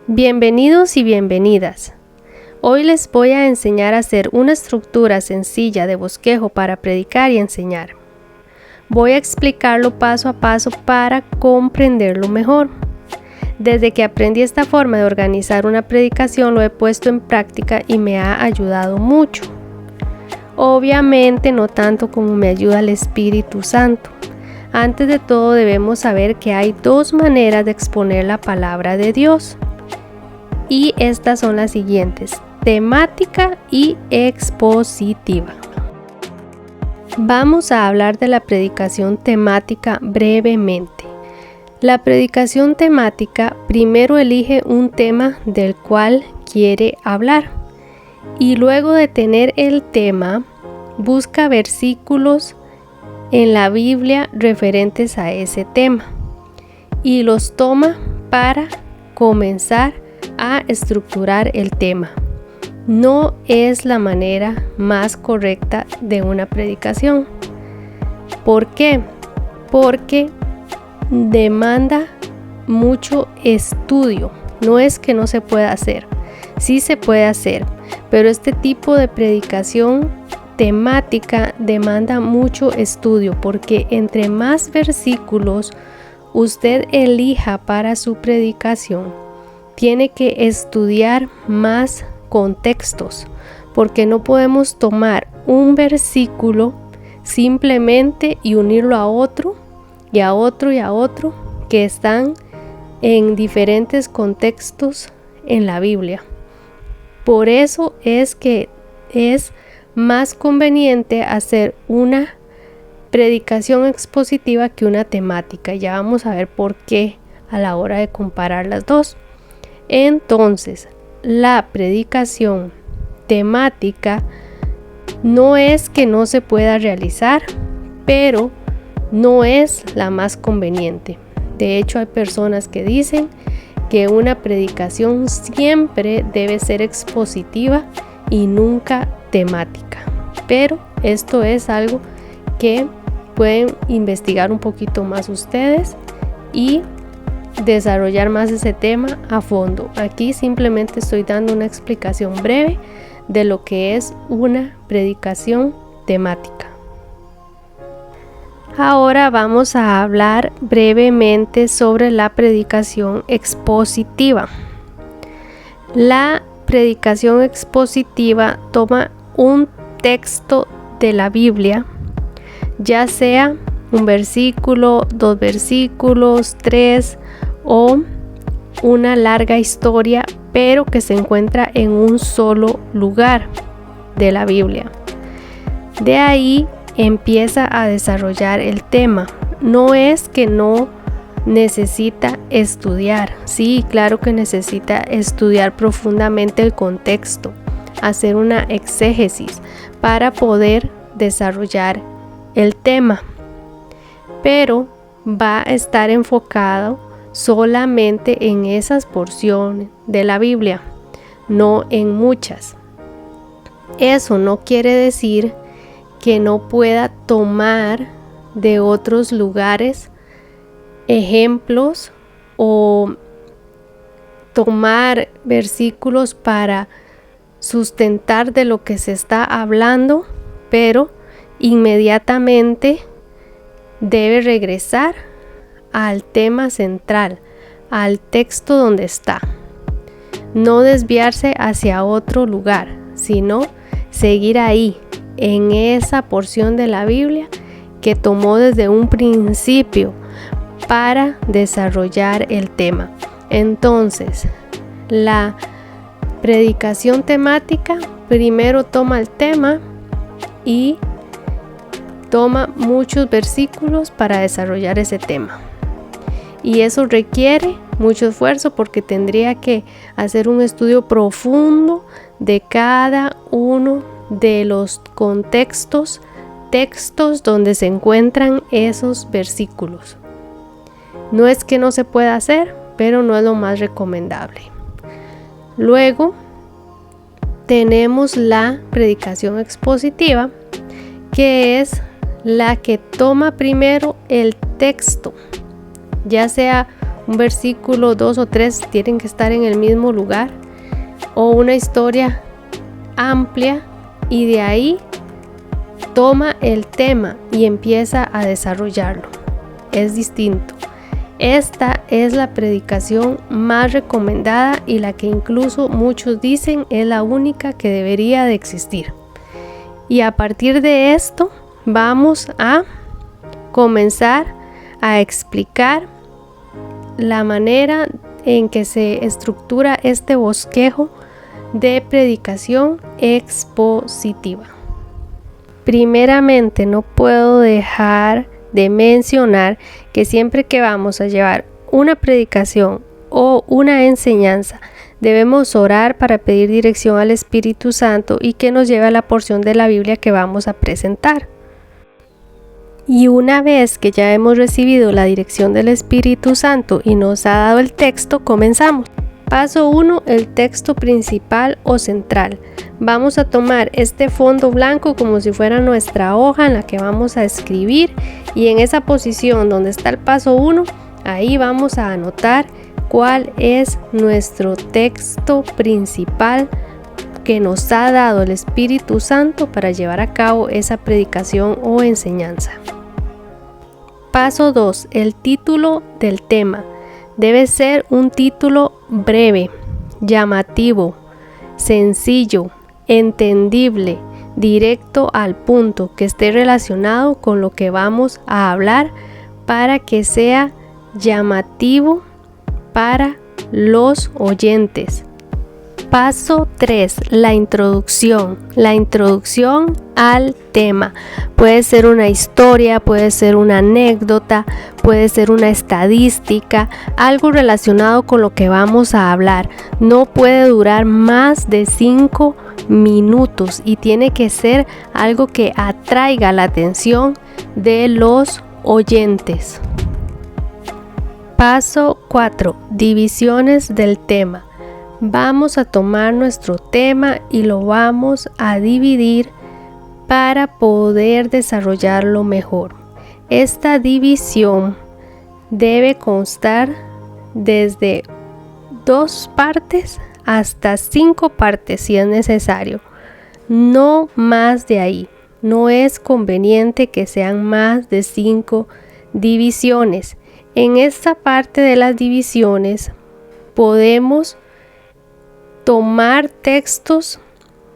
Bienvenidos y bienvenidas. Hoy les voy a enseñar a hacer una estructura sencilla de bosquejo para predicar y enseñar. Voy a explicarlo paso a paso para comprenderlo mejor. Desde que aprendí esta forma de organizar una predicación lo he puesto en práctica y me ha ayudado mucho. Obviamente no tanto como me ayuda el Espíritu Santo. Antes de todo debemos saber que hay dos maneras de exponer la palabra de Dios. Y estas son las siguientes: temática y expositiva. Vamos a hablar de la predicación temática brevemente. La predicación temática primero elige un tema del cual quiere hablar y luego de tener el tema busca versículos en la Biblia referentes a ese tema y los toma para comenzar a estructurar el tema. No es la manera más correcta de una predicación. ¿Por qué? Porque demanda mucho estudio. No es que no se pueda hacer, sí se puede hacer, pero este tipo de predicación temática demanda mucho estudio porque entre más versículos usted elija para su predicación, tiene que estudiar más contextos, porque no podemos tomar un versículo simplemente y unirlo a otro y a otro y a otro que están en diferentes contextos en la Biblia. Por eso es que es más conveniente hacer una predicación expositiva que una temática. Ya vamos a ver por qué a la hora de comparar las dos. Entonces, la predicación temática no es que no se pueda realizar, pero no es la más conveniente. De hecho, hay personas que dicen que una predicación siempre debe ser expositiva y nunca temática. Pero esto es algo que pueden investigar un poquito más ustedes y desarrollar más ese tema a fondo. Aquí simplemente estoy dando una explicación breve de lo que es una predicación temática. Ahora vamos a hablar brevemente sobre la predicación expositiva. La predicación expositiva toma un texto de la Biblia, ya sea un versículo, dos versículos, tres o una larga historia, pero que se encuentra en un solo lugar de la Biblia. De ahí empieza a desarrollar el tema. No es que no necesita estudiar. Sí, claro que necesita estudiar profundamente el contexto, hacer una exégesis para poder desarrollar el tema. Pero va a estar enfocado solamente en esas porciones de la Biblia, no en muchas. Eso no quiere decir que no pueda tomar de otros lugares ejemplos o tomar versículos para sustentar de lo que se está hablando, pero inmediatamente debe regresar al tema central, al texto donde está. No desviarse hacia otro lugar, sino seguir ahí, en esa porción de la Biblia que tomó desde un principio para desarrollar el tema. Entonces, la predicación temática primero toma el tema y toma muchos versículos para desarrollar ese tema. Y eso requiere mucho esfuerzo porque tendría que hacer un estudio profundo de cada uno de los textos donde se encuentran esos versículos. No es que no se pueda hacer, pero no es lo más recomendable. Luego tenemos la predicación expositiva, que es la que toma primero el texto, ya sea un versículo, 2 o 3 tienen que estar en el mismo lugar, o una historia amplia, y de ahí toma el tema y empieza a desarrollarlo. Es distinto. Esta es la predicación más recomendada y la que incluso muchos dicen es la única que debería de existir. Y a partir de esto vamos a comenzar a explicar la manera en que se estructura este bosquejo de predicación expositiva. Primeramente, no puedo dejar de mencionar que siempre que vamos a llevar una predicación o una enseñanza, debemos orar para pedir dirección al Espíritu Santo y que nos lleve a la porción de la Biblia que vamos a presentar. Y una vez que ya hemos recibido la dirección del Espíritu Santo y nos ha dado el texto, comenzamos. Paso 1, el texto principal o central. Vamos a tomar este fondo blanco como si fuera nuestra hoja en la que vamos a escribir, y en esa posición donde está el paso 1, ahí vamos a anotar cuál es nuestro texto principal que nos ha dado el Espíritu Santo para llevar a cabo esa predicación o enseñanza. Paso 2, el título del tema. Debe ser un título breve, llamativo, sencillo, entendible, directo al punto, que esté relacionado con lo que vamos a hablar para que sea llamativo para los oyentes. Paso 3, la introducción. La introducción al tema. Puede ser una historia, puede ser una anécdota, puede ser una estadística, algo relacionado con lo que vamos a hablar. No puede durar más de 5 minutos y tiene que ser algo que atraiga la atención de los oyentes. Paso 4, divisiones del tema. Vamos a tomar nuestro tema y lo vamos a dividir para poder desarrollarlo mejor. Esta división debe constar desde 2 partes hasta 5 partes si es necesario. No más de ahí. No es conveniente que sean más de 5 divisiones. En esta parte de las divisiones podemos tomar textos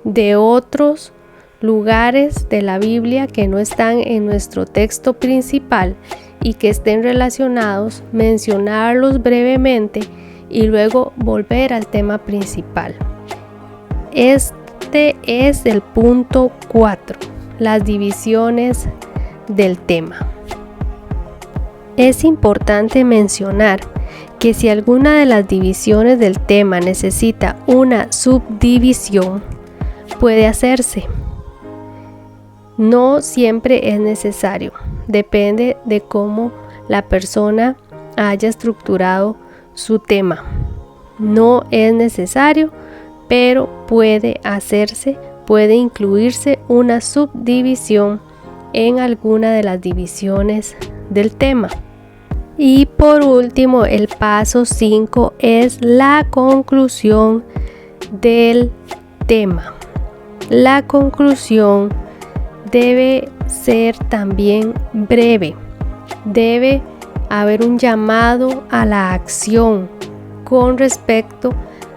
de otros lugares de la Biblia que no están en nuestro texto principal y que estén relacionados, mencionarlos brevemente y luego volver al tema principal. Este es el punto 4, las divisiones del tema. Es importante mencionar que si alguna de las divisiones del tema necesita una subdivisión, puede hacerse. No siempre es necesario, depende de cómo la persona haya estructurado su tema. No es necesario, pero puede hacerse, puede incluirse una subdivisión en alguna de las divisiones del tema. Y por último, el paso 5 es la conclusión del tema. La conclusión debe ser también breve. Debe haber un llamado a la acción con respecto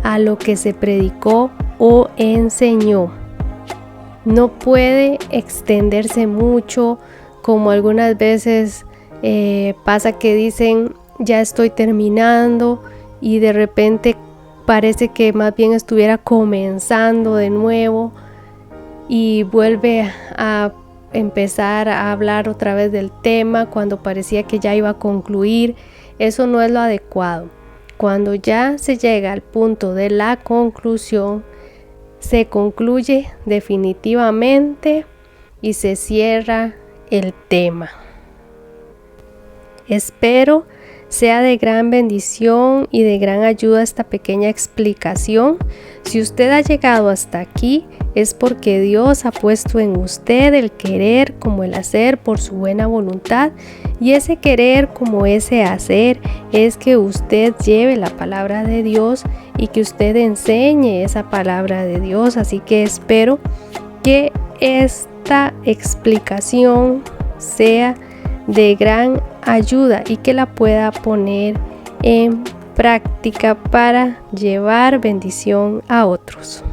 a lo que se predicó o enseñó. No puede extenderse mucho, como algunas veces pasa que dicen ya estoy terminando y de repente parece que más bien estuviera comenzando de nuevo y vuelve a empezar a hablar otra vez del tema cuando parecía que ya iba a concluir. Eso no es lo adecuado. Cuando ya se llega al punto de la conclusión, se concluye definitivamente y se cierra el tema. Espero sea de gran bendición y de gran ayuda esta pequeña explicación. Si usted ha llegado hasta aquí, es porque Dios ha puesto en usted el querer como el hacer por su buena voluntad, y ese querer como ese hacer es que usted lleve la palabra de Dios y que usted enseñe esa palabra de Dios. Así que espero que esta explicación sea de gran ayuda y que la pueda poner en práctica para llevar bendición a otros.